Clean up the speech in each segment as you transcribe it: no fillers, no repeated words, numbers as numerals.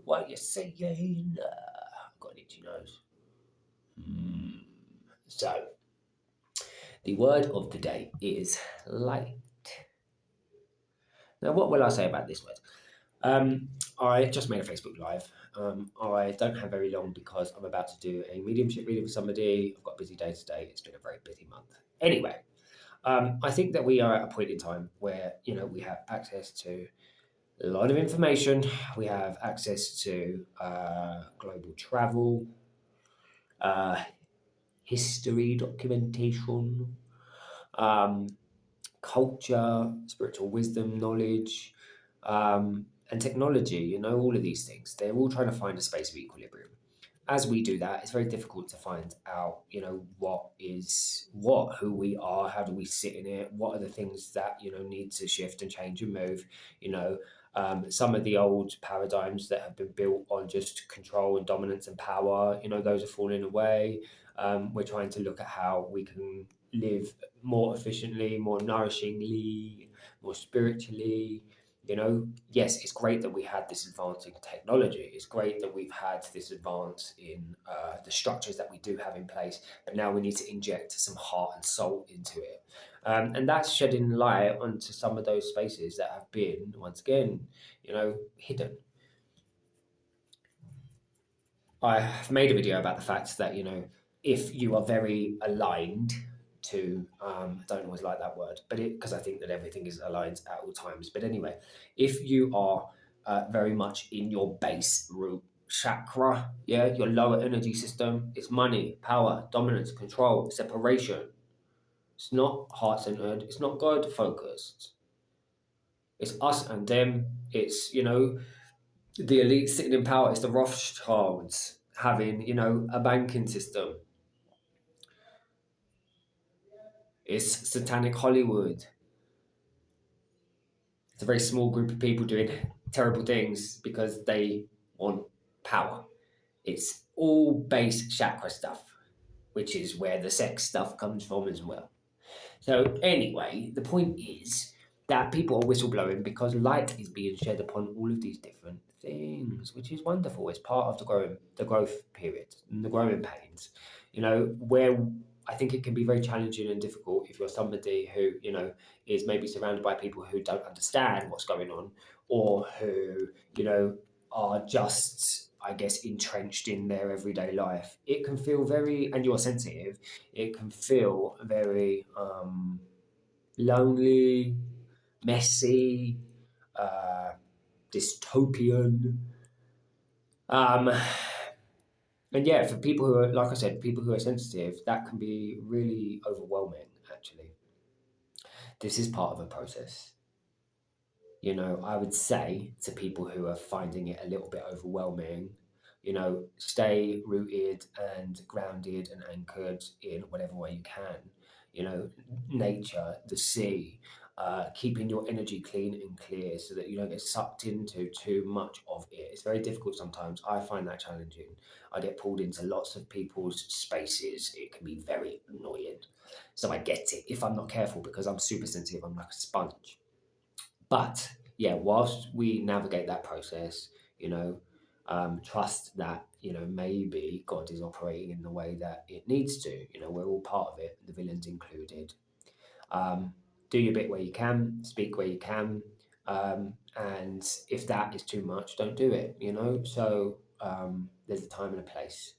What you saying? Got an itchy nose. So, the word of the day is light. Now, what will I say about this word? I just made a Facebook Live. I don't have very long because I'm about to do a mediumship reading for somebody. I've got a busy day today. It's been a very busy month. Anyway, I think that we are at a point in time where we have access to a lot of information. We have access to global travel, uh, history documentation, um, culture, spiritual wisdom, knowledge, and technology. All of these things. They're all trying to find a space of equilibrium. As we do that, it's very difficult to find out, what is what, who we are, how do we sit in it, what are the things that, need to shift and change and move, some of the old paradigms that have been built on just control and dominance and power, those are falling away. We're trying to look at how we can live more efficiently, more nourishingly, more spiritually. Yes, it's great that we had this advance in technology. It's great that we've had this advance in the structures that we do have in place, but now we need to inject some heart and soul into it. And that's shedding light onto some of those spaces that have been, once again, hidden. I've made a video about the fact that, if you are very aligned to, I don't always like that word, but because I think that everything is aligned at all times. But anyway, if you are very much in your base root chakra, yeah, your lower energy system, it's money, power, dominance, control, separation. It's not heart centered, it's not God focused. It's us and them. It's, the elite sitting in power. It's the Rothschilds having, a banking system. It's satanic Hollywood. It's a very small group of people doing terrible things because they want power. It's all base chakra stuff, which is where the sex stuff comes from as well. So anyway, the point is that people are whistleblowing because light is being shed upon all of these different things, which is wonderful. It's part of the growth period and the growing pains. Where I think it can be very challenging and difficult if you're somebody who, is maybe surrounded by people who don't understand what's going on, or who, are just, I guess, entrenched in their everyday life. It can feel very, and you're sensitive, it can feel very lonely, messy, uh, dystopian. Um, and yeah, for people who are, like I said, people who are sensitive, that can be really overwhelming, actually. This is part of a process. I would say to people who are finding it a little bit overwhelming, stay rooted and grounded and anchored in whatever way you can. Nature, the sea, keeping your energy clean and clear so that you don't get sucked into too much of it. It's very difficult sometimes. I find that challenging. I get pulled into lots of people's spaces. It can be very annoying. So I get it if I'm not careful because I'm super sensitive. I'm like a sponge. But yeah, whilst we navigate that process, trust that maybe God is operating in the way that it needs to. We're all part of it, the villains included. Um, do your bit where you can, speak where you can, and if that is too much, don't do it. So there's a time and a place,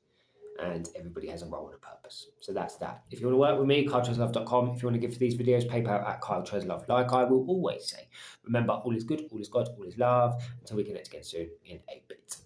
and everybody has a role and a purpose. So that's that. If you want to work with me, kyletreslove.com. If you want to give these videos, PayPal at kyletreslove. Like I will always say, remember, all is good, all is God, all is love. Until we connect again soon in a bit.